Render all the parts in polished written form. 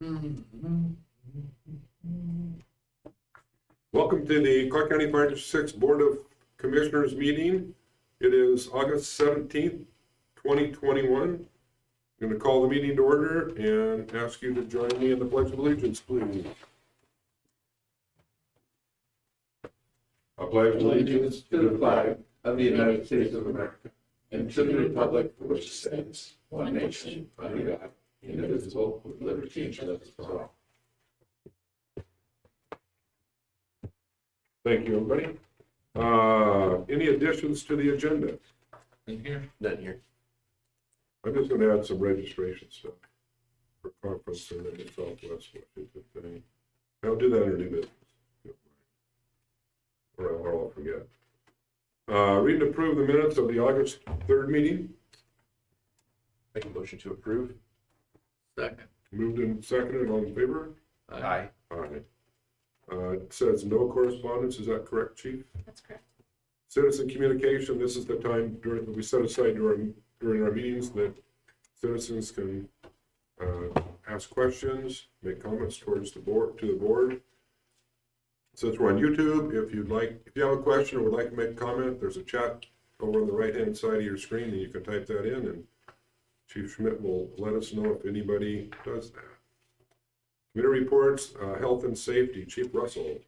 Welcome to the Clark County Fire District 6 Board of Commissioners meeting. It is August 17th, 2021. I'm going to call the meeting to order and ask you to join me in the Pledge of Allegiance, please. I pledge Allegiance to the flag of the United States of America and to the republic for which it stands, one nation, under God, indivisible, with liberty and justice for all. Thank you, everybody. Any additions to the agenda? In here? None here. I'm just going to add some registration stuff for conference in the Southwest Washington thing. I'll do that in new business. Or I'll forget. Read and approve the minutes of the August 3rd meeting. Make a motion to approve. Second. Moved and seconded, all in favor? Aye. Aye. It says no correspondence, is that correct, Chief? That's correct. Citizen communication, this is the time during we set aside during our meetings that citizens can ask questions, make comments towards the board. Since we're on YouTube, if you have a question or would like to make a comment, there's a chat over on the right-hand side of your screen, and you can type that in, and Chief Schmidt will let us know if anybody does that. Committee reports, health and safety, Chief Russell.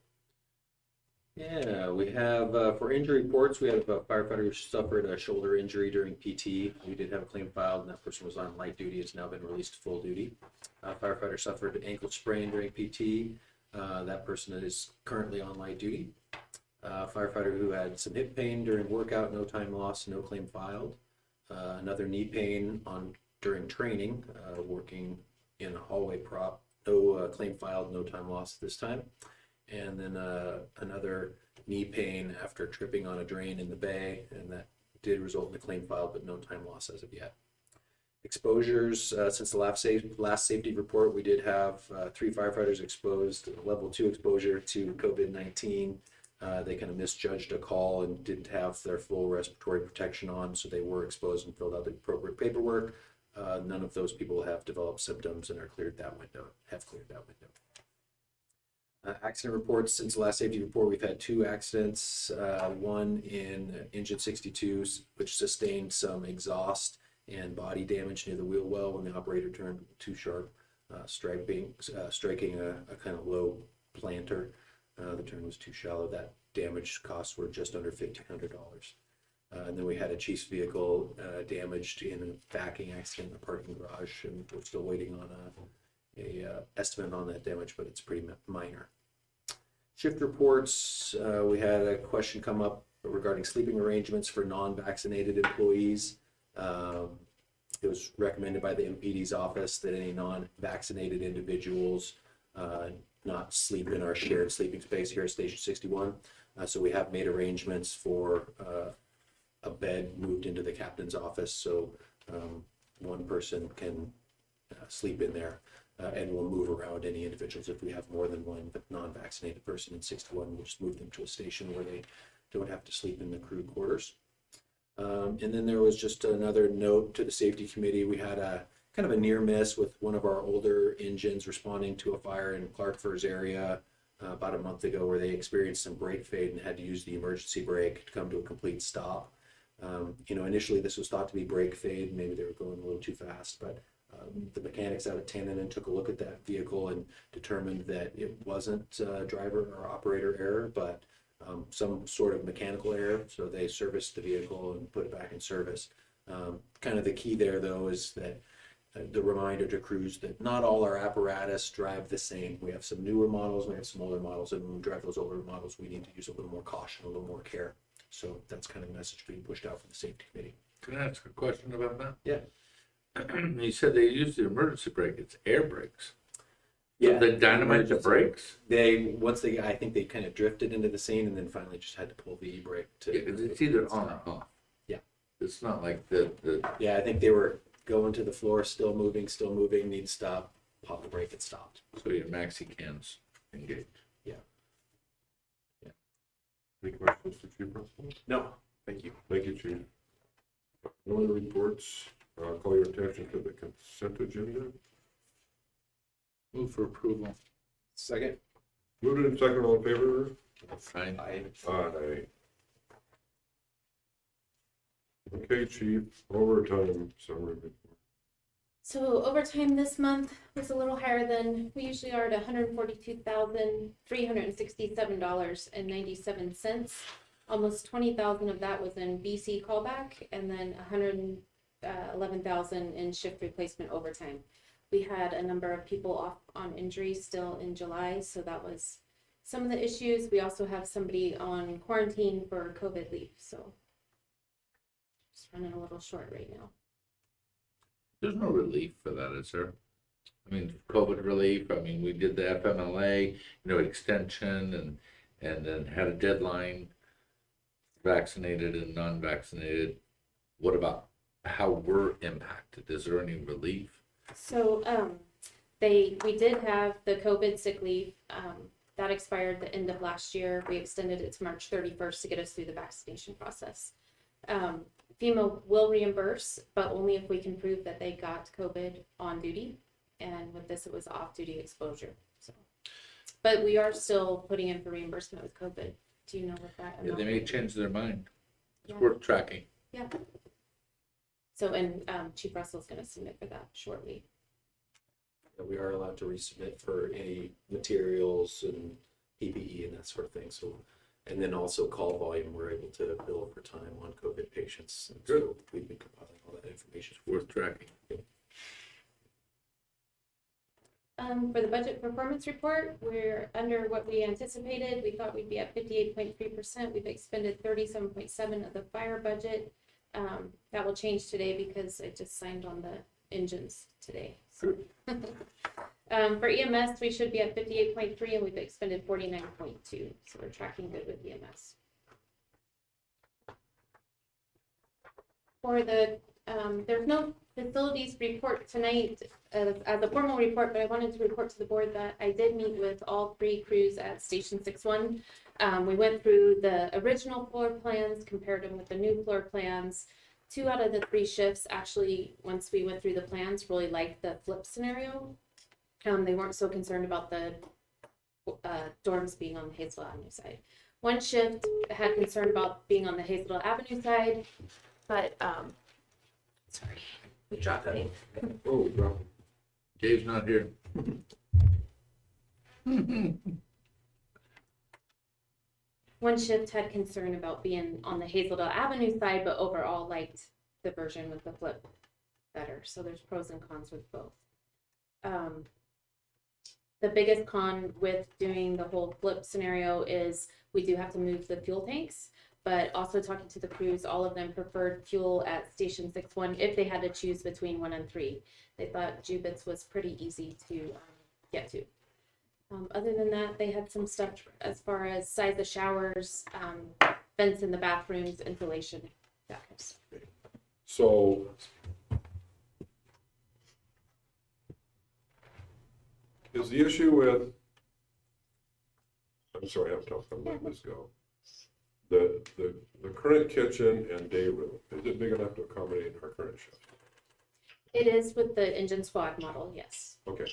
Yeah, we have, for injury reports, we have a firefighter who suffered a shoulder injury during PT. We did have a claim filed, and that person was on light duty, has now been released to full duty. Firefighter suffered an ankle sprain during PT. That person is currently on light duty. Firefighter who had some hip pain during workout, no time lost, no claim filed. Another knee pain during training, working in a hallway prop, no claim filed, no time lost this time. And then another knee pain after tripping on a drain in the bay, and that did result in a claim filed, but no time loss as of yet. Exposures, since the last safety report, we did have 3 firefighters exposed, level 2 exposure to COVID-19. They kind of misjudged a call and didn't have their full respiratory protection on, so they were exposed and filled out the appropriate paperwork. None of those people have developed symptoms and have cleared that window. Accident reports, since the last safety report, we've had 2 accidents. One in engine 62, which sustained some exhaust and body damage near the wheel well when the operator turned too sharp, striking a kind of low planter. The turn was too shallow. That damage costs were just under $1,500. And then we had a chief's vehicle damaged in a backing accident in a parking garage, and we're still waiting on a estimate on that damage, but it's pretty minor. Shift reports, we had a question come up regarding sleeping arrangements for non-vaccinated employees. It was recommended by the MPD's office that any non-vaccinated individuals not sleep in our shared sleeping space here at Station 61. So we have made arrangements for a bed moved into the captain's office, so one person can sleep in there, and we'll move around any individuals. If we have more than one non-vaccinated person in 61, we'll just move them to a station where they don't have to sleep in the crew quarters. And then there was just another note to the safety committee. We had a kind of a near miss with one of our older engines responding to a fire in Clark Firs area about a month ago, where they experienced some brake fade and had to use the emergency brake to come to a complete stop. Initially this was thought to be brake fade. Maybe they were going a little too fast, but the mechanics out at Tannen took a look at that vehicle and determined that it wasn't driver or operator error, but some sort of mechanical error. So they serviced the vehicle and put it back in service. Kind of the key there, though, is that the reminder to crews that not all our apparatus drive the same. We have some newer models, we have some older models, and when we drive those older models, we need to use a little more caution, a little more care. So that's kind of the message being pushed out from the safety committee. Can I ask a question about that? Yeah. You said they used the emergency brake. It's air brakes. Yeah. So they dynamite the brakes? I think they kind of drifted into the scene and then finally just had to pull the e-brake to. Yeah, 'cause it's either on or off. Yeah. It's not like the. Yeah, I think they were going to the floor, still moving, need to stop, pop the brake, it stopped. So your maxi cans engaged. Yeah. Any questions to Chief Russell? No, thank you. Thank you, Chief. No other reports. Call your attention to the consent agenda. Move for approval. Second. Moved in second, all in favor? Aye. Aye. Okay, chief, overtime summary. So overtime this month was a little higher than we usually are at $142,367.97. Almost 20,000 of that was in BC callback, and then 111,000 in shift replacement overtime. We had a number of people off on injury still in July, so that was some of the issues. We also have somebody on quarantine for COVID leave, so just running a little short right now. There's no relief for that, is there? I mean, COVID relief, I mean, we did the FMLA, extension and then had a deadline, vaccinated and non-vaccinated. What about how we're impacted? Is there any relief? So, we did have the COVID sick leave, that expired the end of last year. We extended it to March 31st to get us through the vaccination process. FEMA will reimburse, but only if we can prove that they got COVID on duty. And with this, it was off-duty exposure, so. But we are still putting in for reimbursement with COVID. Do you know what that Yeah, they amount may is? change their mind. It's Yeah. worth tracking. Yeah. So, and Chief Russell's gonna submit for that shortly. We are allowed to resubmit for any materials and PPE and that sort of thing. So, and then also call volume, we're able to bill for time on COVID patients. And so we've been compiling all that information. It's worth tracking. For the budget performance report, we're under what we anticipated. We thought we'd be at 58.3%. We've expended 37.7% of the fire budget. That will change today because I just signed on the engines today. So. For EMS, we should be at 58.3% and we've expended 49.2%. So we're tracking good with EMS. For the, there's no facilities report tonight as a formal report, but I wanted to report to the board that I did meet with all 3 crews at Station 6-1. We went through the original floor plans, compared them with the new floor plans. 2 out of the 3 shifts actually, once we went through the plans, really liked the flip scenario. They weren't so concerned about the dorms being on the Hazel Avenue side. 1 shift had concern about being on the Hazel Avenue side, but sorry, we dropped it. Oh, drop it. Dave's not here. One shift had concern about being on the Hazeldale Avenue side, but overall liked the version with the flip better. So there's pros and cons with both. The biggest con with doing the whole flip scenario is we do have to move the fuel tanks, but also talking to the crews, all of them preferred fuel at Station 6-1 if they had to choose between 1 and 3. They thought Jubitz was pretty easy to get to. Other than that, they had some stuff as far as size of showers, vents in the bathrooms, insulation, that kind of stuff. So is the issue with, I'm sorry, I have to let this go. The current kitchen and day room, is it big enough to accommodate our current shift? It is with the engine squad model, yes. Okay.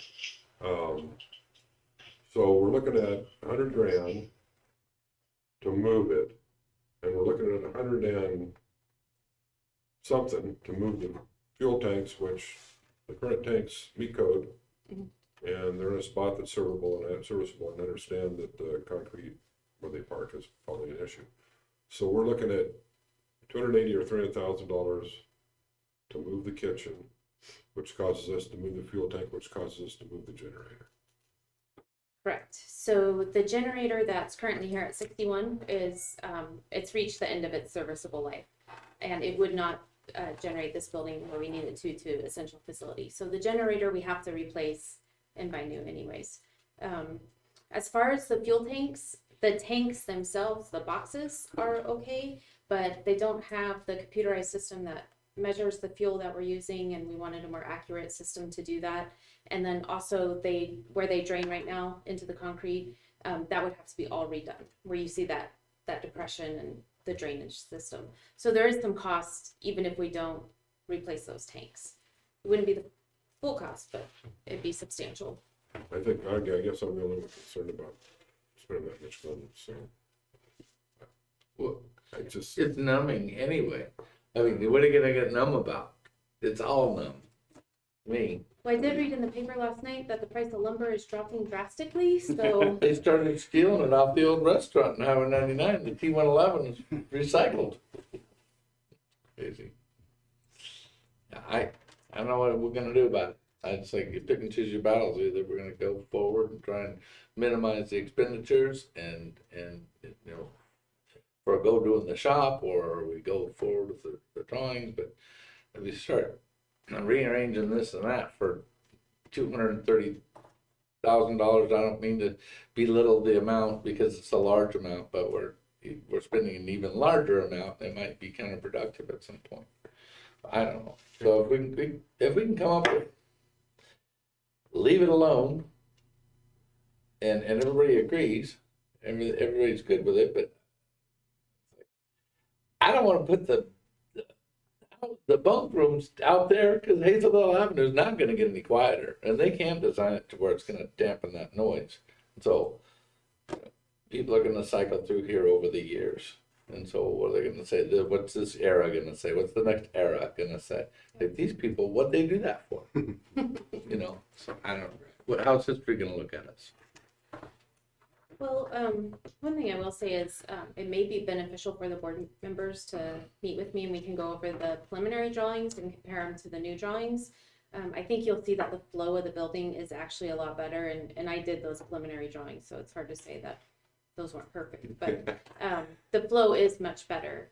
So we're looking at $100,000 to move it, and we're looking at 100 and something to move the fuel tanks, which the current tanks meet code, and they're in a spot that's serviceable, and understand that the concrete where they park is probably an issue. So we're looking at $280,000 or $300,000 to move the kitchen, which causes us to move the fuel tank, which causes us to move the generator. Correct. So the generator that's currently here at 61 is, it's reached the end of its serviceable life, and it would not generate this building where we need it to essential facility. So the generator we have to replace and buy new anyways. As far as the fuel tanks, the tanks themselves, the boxes are okay, but they don't have the computerized system that measures the fuel that we're using, and we wanted a more accurate system to do that. And then also where they drain right now into the concrete, that would have to be all redone, where you see that depression and the drainage system. So there is some cost even if we don't replace those tanks. It wouldn't be the full cost, but it'd be substantial. I guess I'm the only one concerned about spending that much money, so Well, I just, it's numbing anyway. I mean, what are you gonna get numb about? It's all numb. Me. Well, I did read in the paper last night that the price of lumber is dropping drastically, so, They started stealing it off the old restaurant in Highway 99. The T111 is recycled. Crazy. I don't know what we're gonna do about it. I just like, you pick and choose your battles. Either we're gonna go forward and try and minimize the expenditures and you know, forego doing the shop, or we go forward with the drawings. But if we start rearranging this and that for $230,000, I don't mean to belittle the amount because it's a large amount, but we're spending an even larger amount that might be counterproductive at some point. I don't know. So if we can come up with, leave it alone, and everybody agrees, everybody's good with it, but I don't want to put the bunk rooms out there because Hazeldale Avenue is not going to get any quieter, and they can't design it to where it's going to dampen that noise. So people are going to cycle through here over the years. And so what are they going to say? What's this era going to say? What's the next era going to say? Like, these people, what'd they do that for? You know, so I don't know. How's history going to look at us? well, one thing I will say is, it may be beneficial for the board members to meet with me and we can go over the preliminary drawings and compare them to the new drawings. I think you'll see that the flow of the building is actually a lot better, and I did those preliminary drawings, so it's hard to say that those weren't perfect, but the flow is much better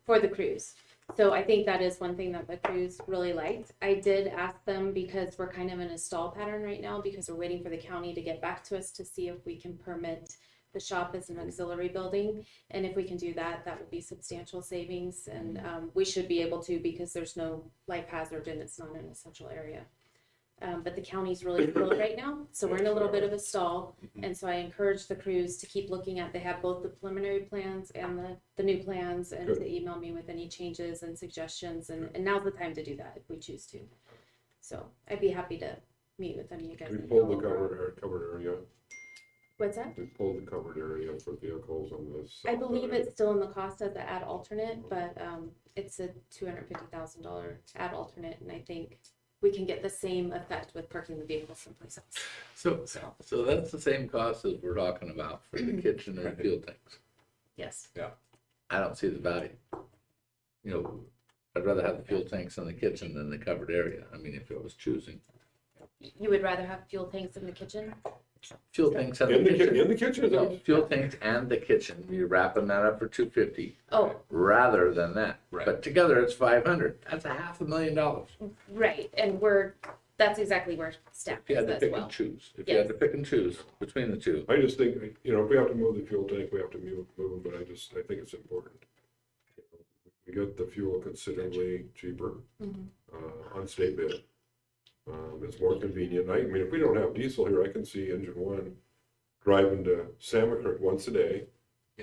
for the cruise. So I think that is one thing that the cruise really liked. I did ask them, because we're kind of in a stall pattern right now because we're waiting for the county to get back to us to see if we can permit the shop as an auxiliary building. And if we can do that, that would be substantial savings. And we should be able to, because there's no life hazard and it's not an essential area. But the county's really slow right now, so we're in a little bit of a stall. And so I encourage the crews to keep looking at, they have both the preliminary plans and the new plans, and Good. to email me with any changes and suggestions, and now's the time to do that if we choose to. So I'd be happy to meet with any of you guys. we and pulled go the over. covered area, What's that? we pulled the covered area for vehicles on this. I believe it's still in the cost as the ad alternate, but it's a $250,000 ad alternate, and I think we can get the same effect with parking the vehicle someplace else. So that's the same cost as we're talking about for the kitchen and fuel tanks. Yes. I don't see the value. You know, I'd rather have the fuel tanks in the kitchen than the covered area. I mean, if I was choosing. You would rather have fuel tanks in the kitchen? Fuel tanks in In the the kitchen. in the kitchen, No, though? fuel tanks and the kitchen. You're wrapping that up for $250 Oh, rather than that. Right. But together it's $500. That's $500,000. right, and that's exactly where staff If you is had to as pick well. and choose. If you had Yes. to pick and choose between the two. I just think, you know, if we have to move the fuel tank, we have to move them, but I think it's important. We get the fuel considerably cheaper Mhm. on state bid. It's more convenient. I mean, if we don't have diesel here, I can see engine one driving to Sammacurt once a day,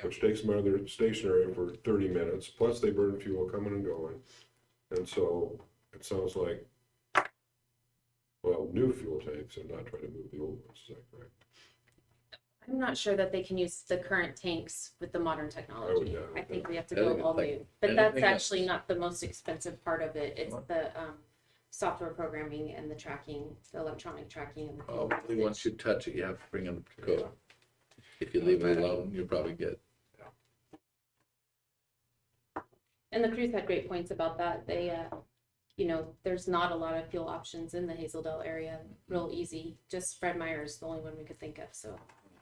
which takes them out of their station area for 30 minutes, plus they burn fuel coming and going. And so it sounds like, well, new fuel tanks and not try to move the old ones, is that correct? I'm not sure that they can use the current tanks with the modern technology. doubt I think we have to I think go all it's like new, but that's anything else. actually not the most expensive part of it. It's the software programming and the tracking, the electronic tracking of the fuel Probably usage. once you touch it, you have to bring it up to code. If you leave it alone, you're probably good. And the crews had great points about that. They, there's not a lot of fuel options in the Hazeldale area, real easy. Just Fred Meyer's the only one we could think of, so.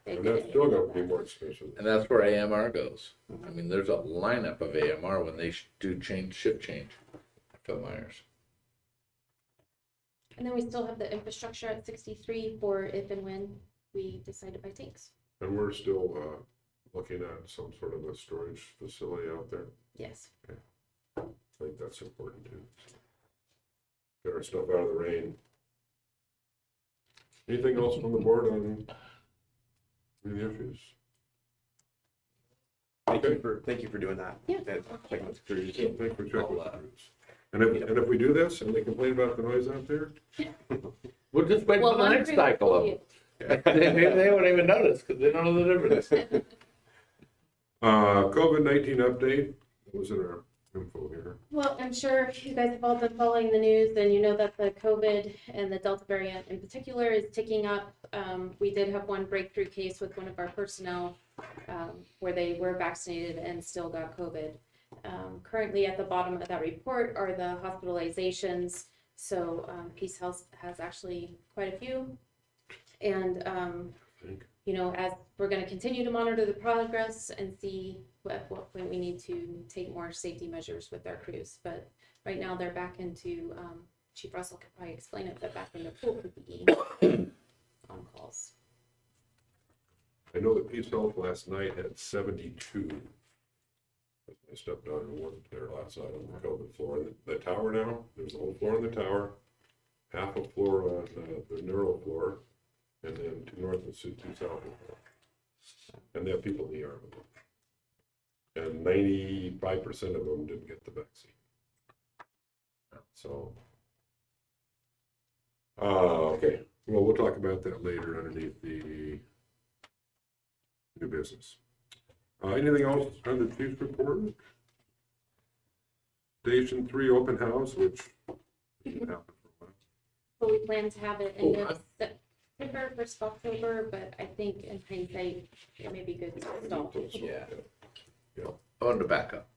they And did that's it still about gonna be that. more expensive. And that's where AMR goes. I mean, there's a lineup of AMR when they do shift change. Phil Myers. And then we still have the infrastructure at 63 for if and when we decide to buy tanks. And we're still looking at some sort of a storage facility out there. Yes. I think that's important too. Get our stuff out of the rain. Anything else from the board on any issues? Thank you for doing that. Yeah. And checking with the crews. Thanks for checking with I'll, the crews. And if we do this and they complain about the noise out there, We'll just wait Well, for the one next crew cycle will of be- them. They won't even notice because they don't know the difference. COVID-19 update, that was in our info here. Well, I'm sure you guys have all been following the news and you know that the COVID and the Delta variant in particular is ticking up. We did have one breakthrough case with one of our personnel where they were vaccinated and still got COVID. Currently at the bottom of that report are the hospitalizations. So Peace Health has actually quite a few. And, you know, as we're going to continue to monitor the progress and see at what point we need to take more safety measures with our crews. But right now they're back into, Chief Russell could probably explain it, but back into full PPE on calls. I know that Peace Health last night had 72. I stepped down and worked there last night on the COVID floor. And the tower now, there's a whole floor on the tower, half a floor on the neuro floor, and then 2 north and 2 south. And they have people in the ER. And 95% of them didn't get the vaccine. So, okay. Well, we'll talk about that later underneath the new business. Anything else on the chief's report? Station 3 open house, which didn't happen for a while. But we plan to have it in September, 1st of October, but I think in hindsight, it may be good to stall. Yeah. I wanted to back up.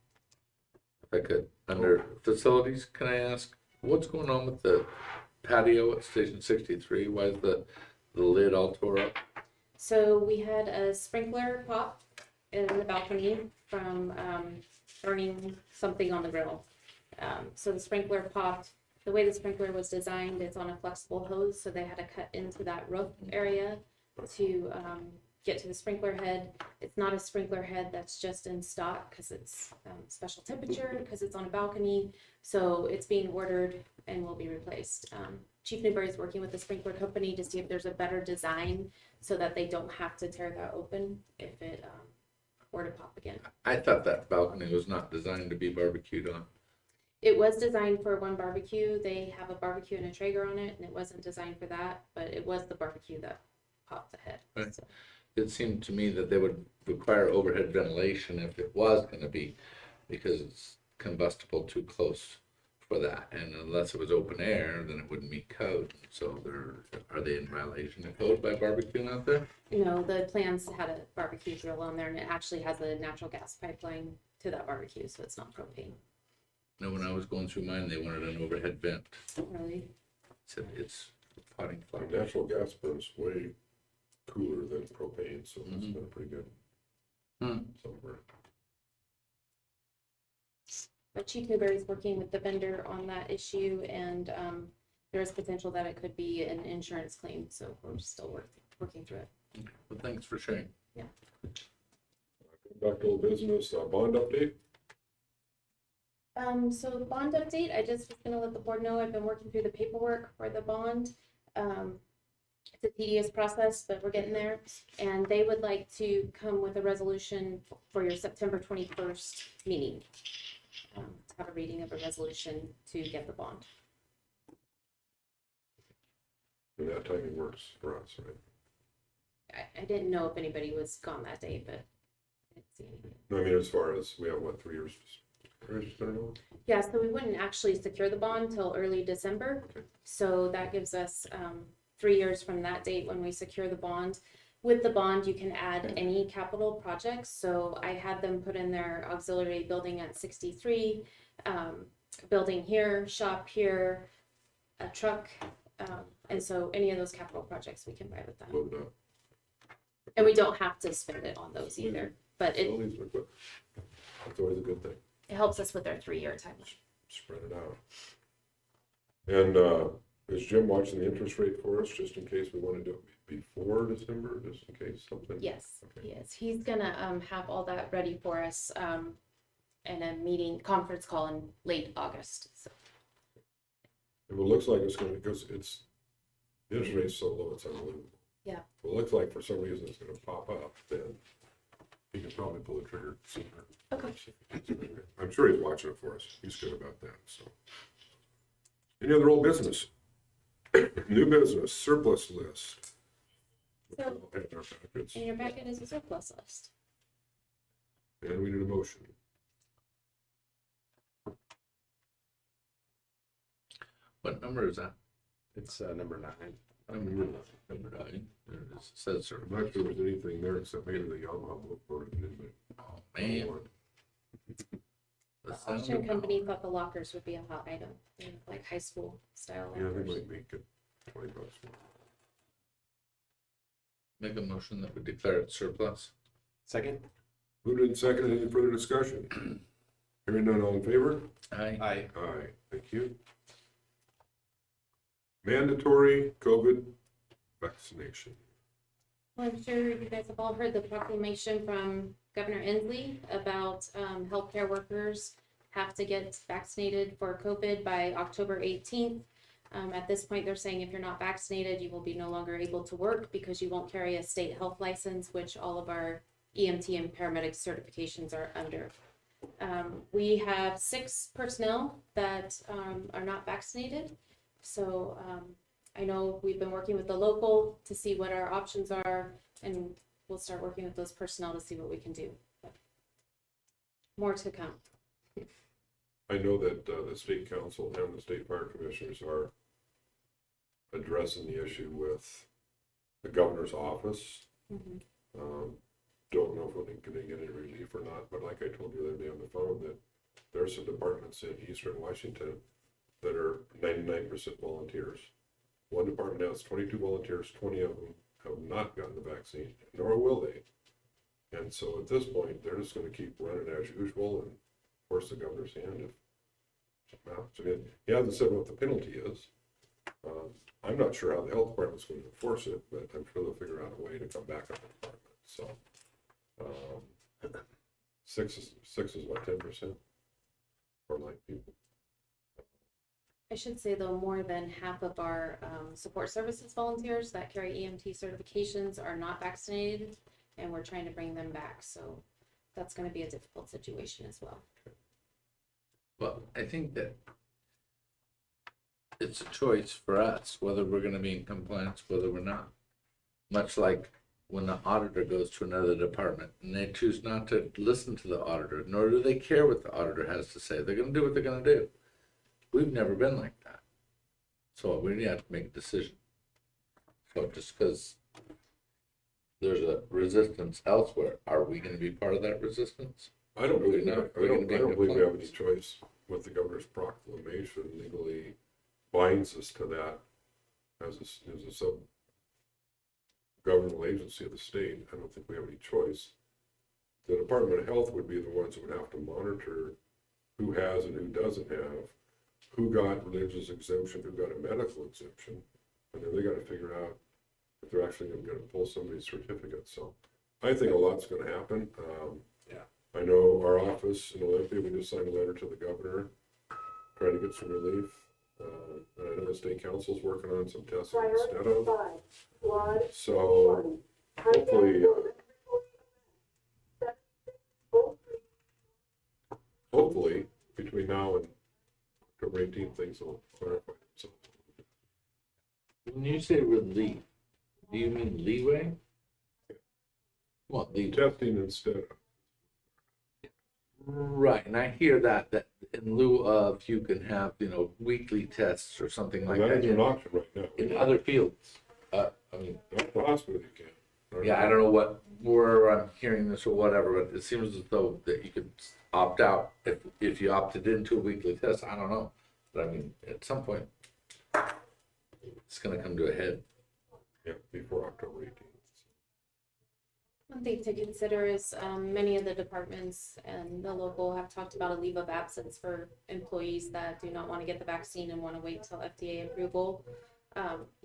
If I could, under facilities, can I ask, what's going on with the patio at Station 63? Why is the lid all tore up? So we had a sprinkler pop in the balcony from burning something on the grill. So the sprinkler popped. The way the sprinkler was designed, it's on a flexible hose, so they had to cut into that roof area to get to the sprinkler head. It's not a sprinkler head that's just in stock because it's special temperature, because it's on a balcony. So it's being ordered and will be replaced. Chief Newberry is working with the sprinkler company to see if there's a better design so that they don't have to tear that open if it were to pop again. I thought that balcony was not designed to be barbecued on. It was designed for one barbecue. They have a barbecue and a Traeger on it, and it wasn't designed for that, but it was the barbecue that popped the head. Right. So, It seemed to me that they would require overhead ventilation if it was going to be, because it's combustible too close for that. And unless it was open air, then it wouldn't meet code. So are they in violation of code by barbecuing out there? you know, the plans had a barbecue grill on there, and it actually has a natural gas pipeline to that barbecue, so it's not propane. No, when I was going through mine, they wanted an overhead vent. Really? Said it's potting fire. Natural gas burns way cooler than propane, so it's been pretty good. Somewhere. But Chief Newberry is working with the vendor on that issue, and there is potential that it could be an insurance claim, so we're still working through it. Well, thanks for sharing. Back to old business, bond update. So the bond update, I just was gonna let the board know, I've been working through the paperwork for the bond. It's a tedious process, but we're getting there. And they would like to come with a resolution for your September 21st meeting. To have a reading of a resolution to get the bond. And that timing works for us, right? I didn't know if anybody was gone that day, but I didn't see any. No, I mean, as far as, we have, what, 3 years to register it all? Yeah, so we wouldn't actually secure the bond till early December. So that gives us 3 years from that date when we secure the bond. With the bond, you can add any capital projects. So I had them put in their auxiliary building at 63, building here, shop here, a truck. And so any of those capital projects we can buy with that. Load up. And we don't have to spend it on those either, but it Facilities, but that's always a good thing. helps us with our 3-year timeline. Spread it out. And is Jim watching the interest rate for us, just in case we want to do it before December, just in case something? Yes, Okay. he is. He's gonna have all that ready for us in a conference call in late August. So If it looks like it's gonna, because it's, the interest rate's so low, it's unbelievable. Yeah. If it looks like for some reason it's gonna pop up, then he can probably pull the trigger sooner. Okay. I'm sure he's watching it for us. He's good about that, so. Any other old business? New business, surplus list. So And our packets. in your packet is a surplus list. And we need a motion. What number is that? It's number 9. Number 9. There it is. It says sir. I'm not sure there's anything there except maybe the Yamaha book voted in, but. Oh, man. The The sound auction of- company thought the lockers would be a hot item, like high school style Yeah, they lockers. might make it $20 more. Make a motion that we declare it surplus. Second? Moved and seconded, any further discussion? Hearing none, all in favor? Aye. Aye. Aye, thank you. Mandatory COVID vaccination. Well, I'm sure you guys have all heard the proclamation from Governor Inslee about healthcare workers have to get vaccinated for COVID by October 18th. At this point, they're saying if you're not vaccinated, you will be no longer able to work because you won't carry a state health license, which all of our EMT and paramedic certifications are under. We have 6 personnel that are not vaccinated. So I know we've been working with the local to see what our options are, and we'll start working with those personnel to see what we can do. But more to come. I know that the state council and the state fire commissioners are addressing the issue with the governor's office. Mhm. Don't know if we're gonna get any relief or not, but like I told you the other day on the phone, that there are some departments in eastern Washington that are 99% volunteers. One department has 22 volunteers, 20 of them have not gotten the vaccine, nor will they. And so at this point, they're just gonna keep running as usual and force the governor's hand if something happens. Again, he hasn't said what the penalty is. I'm not sure how the health department's going to enforce it, but I'm sure they'll figure out a way to come back on the department, so. 6 is what, 10%? For 9 people. I should say though, more than half of our support services volunteers that carry EMT certifications are not vaccinated, and we're trying to bring them back. So that's going to be a difficult situation as well. Well, I think that it's a choice for us, whether we're gonna be in compliance, whether we're not. Much like when the auditor goes to another department and they choose not to listen to the auditor, nor do they care what the auditor has to say. They're gonna do what they're gonna do. We've never been like that. So we have to make a decision. So just because there's a resistance elsewhere, are we gonna be part of that resistance? I don't believe, not- I we don't, can make I don't believe we have any complaints. choice with the governor's proclamation legally binds us to that as a sub-governmental agency of the state. I don't think we have any choice. The Department of Health would be the ones who would have to monitor who has and who doesn't have, who got religious exemption, who got a medical exemption, and then they gotta figure out if they're actually gonna pull somebody's certificate. So I think a lot's gonna happen. I know our office in Olympia, we just signed a letter to the governor trying to get some relief. And I know the state council's working on some testing instead of. So hopefully between now and October 18th, things will clarify themselves. When you say relief, do you mean leeway? What, leeway? Testing instead of. Right, and I hear that in lieu of you can have, weekly tests or something like That that is an option right now. in other fields. I mean, Not the hospital, you can. yeah, I don't know where I'm hearing this or whatever, but it seems as though that you could opt out if you opted into a weekly test. I don't know, but I mean, at some point, it's gonna come to a head. Yeah, before October 18th. One thing to consider is many of the departments and the local have talked about a leave of absence for employees that do not want to get the vaccine and want to wait till FDA approval.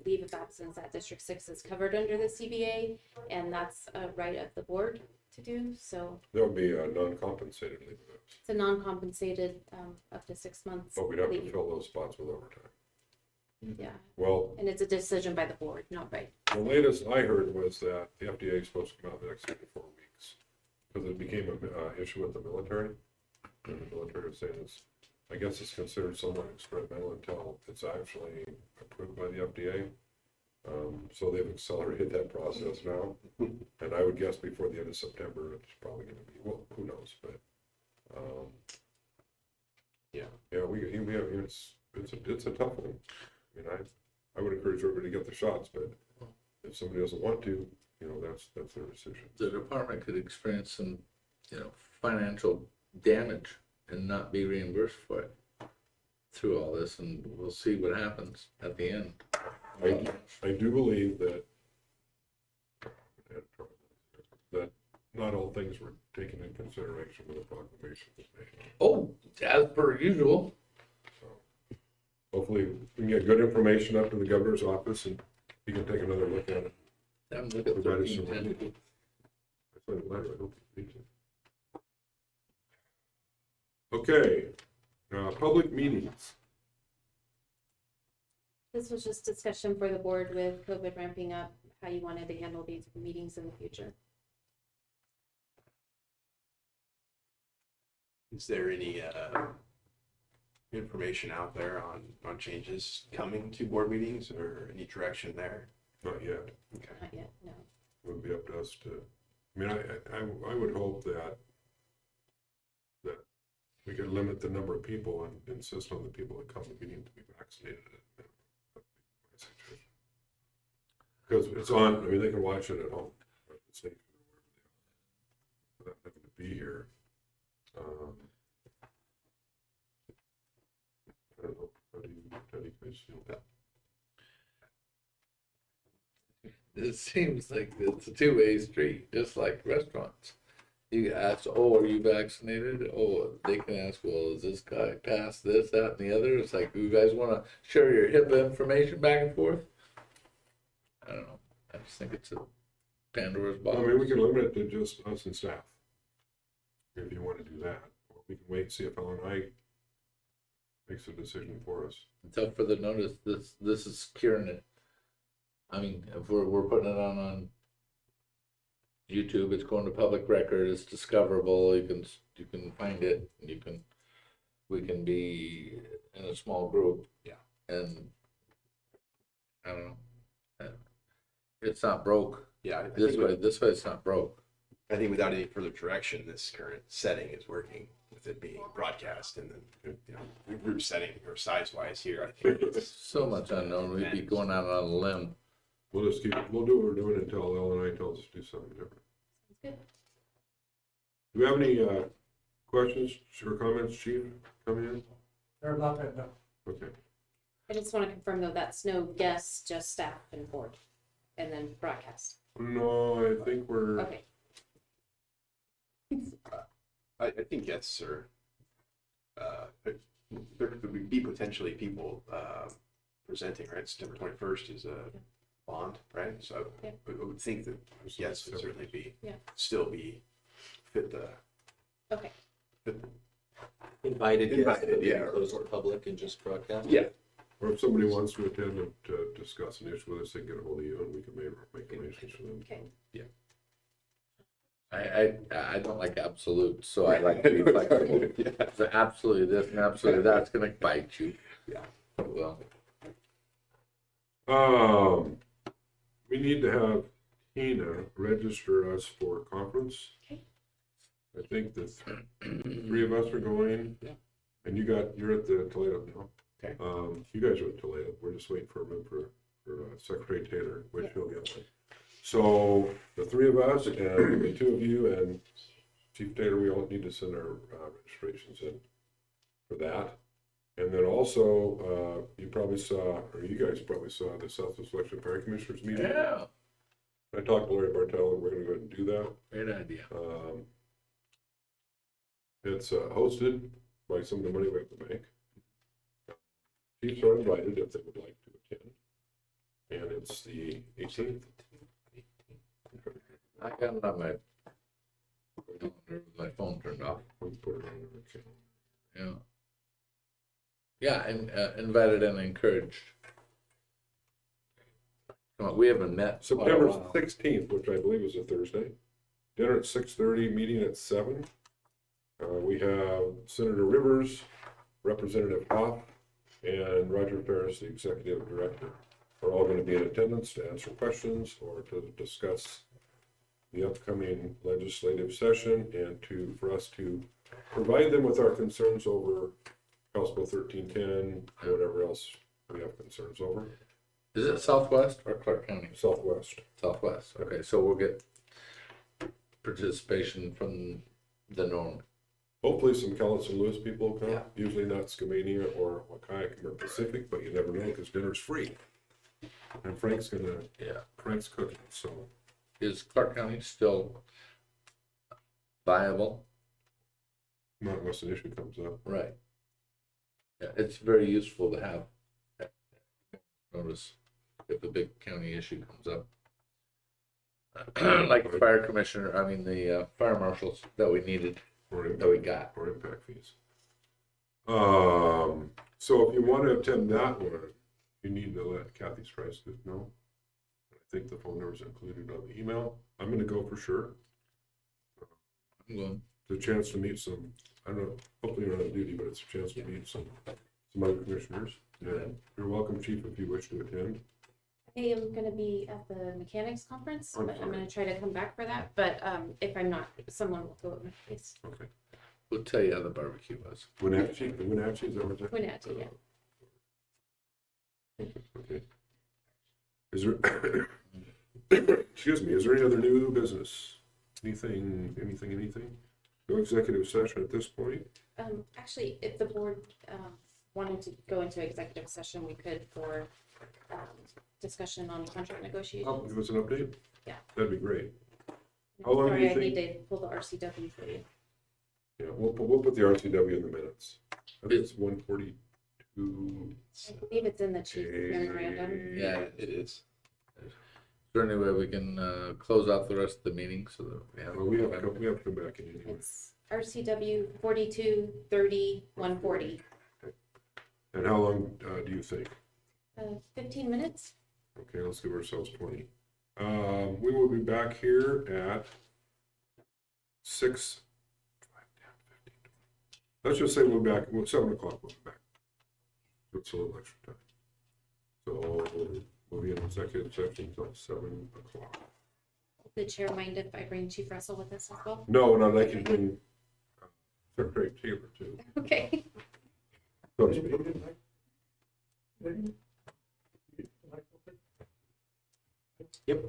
Leave of absence at District 6 is covered under the CBA, and that's a right of the board to do. So That would be a non-compensated leave of absence, it's a non-compensated up to 6 months. but we'd have to leave. fill those spots with overtime. Yeah, Well, and it's a decision by the board, not by. the latest I heard was that the FDA is supposed to come out in the next 4 weeks, because it became an issue with the military. And the military was saying it's I guess it's considered somewhat experimental until it's actually approved by the FDA. So they've accelerated that process now, and I would guess before the end of September, it's probably gonna be, well, who knows, but, yeah, it's a tough one. I mean, I would encourage everybody to get the shots, but if somebody doesn't want to, that's their decision. The department could experience some, financial damage and not be reimbursed for it through all this, and we'll see what happens at the end. I do believe that not all things were taken into consideration when the proclamation was made. Oh, as per usual. So hopefully we can get good information up to the governor's office and he can take another look at it. Have a look at Provide us some- 1310. I signed a letter, I don't think we need to. Okay, public meetings. This was just discussion for the board with COVID ramping up, how you wanted to handle these meetings in the future. Is there any information out there on changes coming to board meetings or any direction there? Not yet. Okay. Not yet, no. It would be up to us to, I mean, I would hope that we could limit the number of people and insist on the people that come to the meeting to be vaccinated. Because it's on, I mean, they can watch it at home. It's safe without having to be here. I don't know, how do you guys feel about that? It seems like it's a two-way street, just like restaurants. You ask, oh, are you vaccinated? Oh, they can ask, well, is this guy passed this, that, and the other? It's like, you guys want to share your HIPAA information back and forth? I don't know. I just think it's a Pandora's box. I mean, we can limit it to just us and staff. If you want to do that, or we can wait and see if LNI makes a decision for us. It's up for the notice. This is curing it. I mean, if we're putting it on YouTube, it's going to public record. It's discoverable. You can find it. We can be in a small group. Yeah. And I don't know. It's not broke. Yeah, This way it's not broke. I think without any further direction, this current setting is working with it being broadcast and then, group setting or size-wise here, I think it's So much unknown. We'd be going out on a limb. We'll do what we're doing until LNI tells us to do something different. Good. Do we have any questions or comments, Chief, coming in? They're not that, no. Okay. I just want to confirm though, that's no guests, just staff and board, and then broadcast. No, I think we're, Okay, I think yes, sir. There could be potentially people presenting, right? September 21st is a bond, right? So Yeah. I would think that yes, would certainly be Yeah. still be fit the okay. Invited guests, Invited, but yeah. closed to public and just broadcast. Yeah. or if somebody wants to attend and to discuss an issue with us, they can get a hold of you and we can maybe make arrangements for them. Okay. I don't like absolutes, so I like to be flexible. Yeah. So absolutely this and absolutely that's gonna bite you. Yeah. Well, We need to have Tina register us for a conference. Okay. I think the three of us are going. Yeah. And you're at the Toledo now. Okay. You guys are at Toledo. We're just waiting for Secretary Taylor, which he'll get one. So the three of us and the two of you and Chief Taylor, we all need to send our registrations in for that. And then also, you probably saw, or you guys probably saw the Southwest Selection Fire Commissioners meeting. yeah, I talked to Larry Bartel and we're gonna go ahead and do that. great idea. It's hosted by some of the money we have to make. Chiefs are invited if they would like to attend. And it's the 18th. I got it on my phone turned off. We'll put it on our calendar. Yeah. Yeah, and invited and encouraged. Come on, we haven't met. in quite a September while. 16th, which I believe is a Thursday. Dinner at 6:30, meeting at 7. We have Senator Rivers Representative Hoff, and Roger Ferris, the executive director, are all going to be in attendance to answer questions or to discuss the upcoming legislative session and for us to provide them with our concerns over House Bill 1310, and whatever else we have concerns over. Is it Southwest or Clark County? Southwest. Southwest, okay, so we'll get participation from the norm. Hopefully some Callis and Lewis people will come, Yeah. usually not Skamania or Wakayak or Pacific, but you never know because dinner's free. And Frank's cooking, so. Is Clark County still viable? Not unless an issue comes up. Right. Yeah, it's very useful to have notice if a big county issue comes up. Like the fire commissioner, the fire marshals that we needed, that we got. Or impact fees. So if you want to attend that one, you need to let Kathy Price know. I think the phone number is included on the email. I'm going to go for sure. I'm going. It's a chance to meet some, I don't know, hopefully you're not on duty, but it's a chance to meet some other commissioners. Yeah. You're welcome, Chief, if you wish to attend. I am gonna be at the mechanics conference, I'm but I'm sorry. gonna try to come back for that, but, if I'm not, someone will go at my place. Okay. We'll tell you how the barbecue was. Wenatchee, is that what that? Wenatchee, yeah. Okay. Is there, excuse me, is there any other new business? Anything? No executive session at this point? Actually, if the board, wanted to go into executive session, we could for, discussion on contract Oh, negotiations. give us an update? Yeah. That'd be great. How long do Sorry, you I think- need to pull the RCW for you. Yeah, we'll put the RCW in the minutes. I think it's 142. I believe it's in the chief memorandum. Yeah, It is. is there any way we can close out the rest of the meeting so that we have? Well, we have to come back in anyway. It's RCW 4230-140. And how long do you think? 15 minutes? Okay, let's give ourselves 20. We will be back here at 6. Let's just say we'll be back, 7 o'clock we'll be back. It's a little extra time. So we'll be in executive session until 7 o'clock. The chair mind if I bring Chief Russell with us as well? No, and I'd like you to bring Secretary Taylor too. Okay. So to speak. Yep.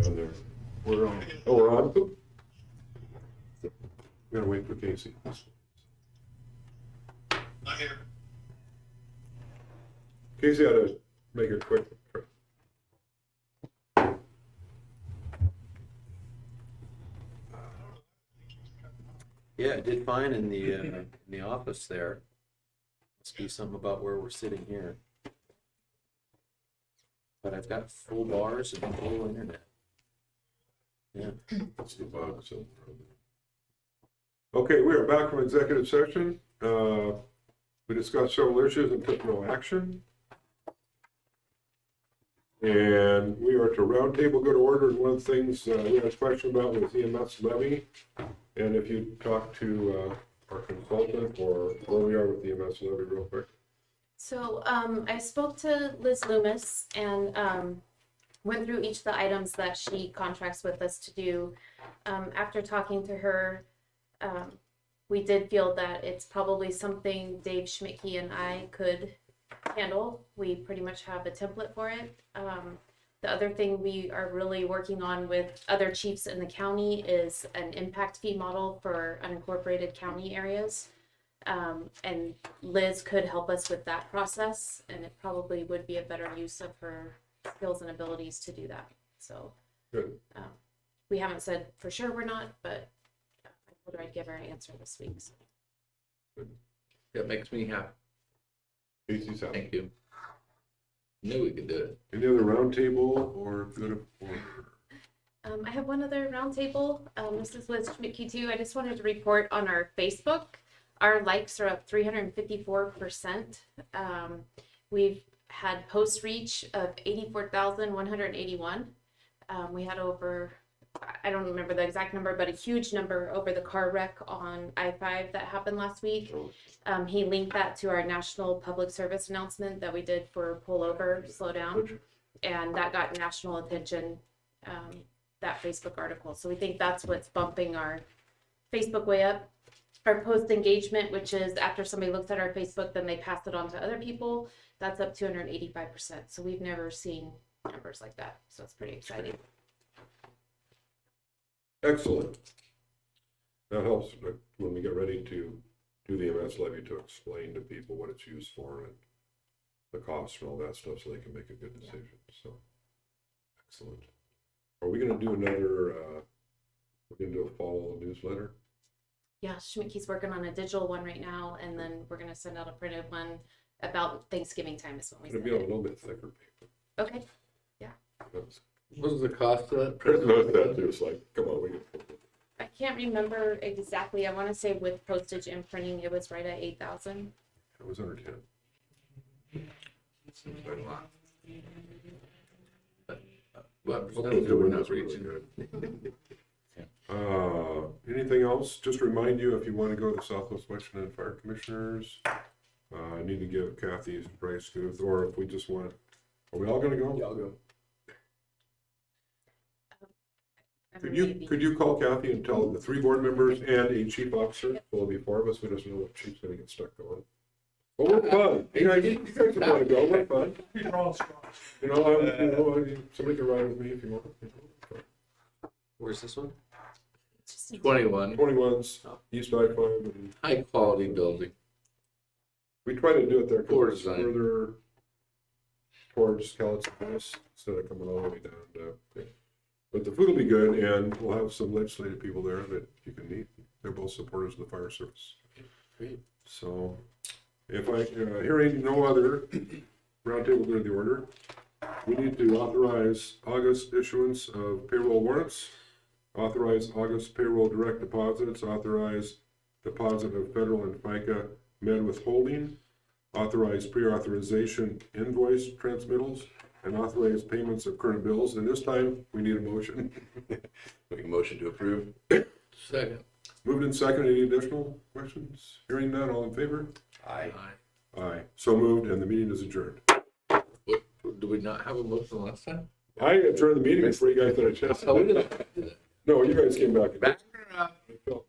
on there. We're on. Oh, we're on? Oop. We gotta wait for Casey. I'm here. Casey had to make it quick. Yeah, I did fine in the office there. Must be something about where we're sitting here. But I've got full bars and full internet. Yeah. That's the bottom, so. Okay, we are back from executive session. We discussed several issues and took no action. And we are to roundtable go to order, and one of the things we had a question about was EMS levy. And if you talk to our consultant or where we are with the EMS levy real quick. So I spoke to Liz Loomis and went through each of the items that she contracts with us to do. After talking to her, we did feel that it's probably something Dave Schmidtke and I could handle. We pretty much have a template for it. The other thing we are really working on with other chiefs in the county is an impact fee model for unincorporated county areas. And Liz could help us with that process, and it probably would be a better use of her skills and abilities to do that. So Good. we haven't said for sure we're not, but I told her I'd give her an answer this week. So. That makes me happy. Casey's out. Thank you. Knew we could do it. Any other roundtable or good of order? I have one other roundtable. This is Liz Schmidtke too. I just wanted to report on our Facebook. Our likes are up 354%. We've had post reach of 84,181. We had over, I don't remember the exact number, but a huge number over the car wreck on I-5 that happened last week. He linked that to our national public service announcement that we did for pull over, slow down. And that got national attention, that Facebook article. So we think that's what's bumping our Facebook way up. Our post engagement, which is after somebody looks at our Facebook, then they pass it on to other people, that's up 285%. So we've never seen numbers like that. So it's pretty exciting. Excellent. That helps when we get ready to do the EMS levy to explain to people what it's used for and the costs and all that stuff so they can make a good decision. So, excellent. Are we gonna do another, we're gonna do a fall newsletter? Yeah, Schmidtke's working on a digital one right now, and then we're gonna send out a printed one about Thanksgiving time is when we It'll send be on a it. little bit thicker paper. Okay. That's, What was the cost of that? Chris knows that too. It's like, come on, we can. I can't remember exactly. I want to say with postage and printing, it was right at 8,000. It was under 10. What Okay, percentage so we're we're not not really reaching? good. Anything else? Just remind you, if you want to go to the Southwest Washington Fire Commissioners, I need to give Kathy Bryce Guth, or if we just want, are we all gonna go? Yeah, I'll go. Could you call Kathy and tell the 3 board members and a chief officer, will be 4 of us, we just know what chief's gonna get stuck going. Well, we're fun, you guys wanna go, we're fun. Somebody can ride with me if you want. Where's this one? 21, 21's East I-5, and high quality building. we try to do it there Poor because it's design. further towards Cowlitz House instead of coming all the way down to. But the food will be good, and we'll have some legislative people there that you can meet. They're both supporters of the fire service. Great. So, if hearing no other roundtable go to the order, we need to authorize August issuance of payroll warrants, authorize August payroll direct deposits, authorize deposit of federal and FICA med withholding, authorize pre-authorization invoice transmittals, and authorize payments of current bills. And this time, we need a motion. Make a motion to approve. Second. Moved in second. Any additional questions? Hearing none, all in favor? Aye. Aye. So moved, and the meeting is adjourned. What, do we not have a motion last time? I adjourned the meeting before you guys had a chance. Oh, we didn't do that. No, you guys came back. Back her up. I felt bad.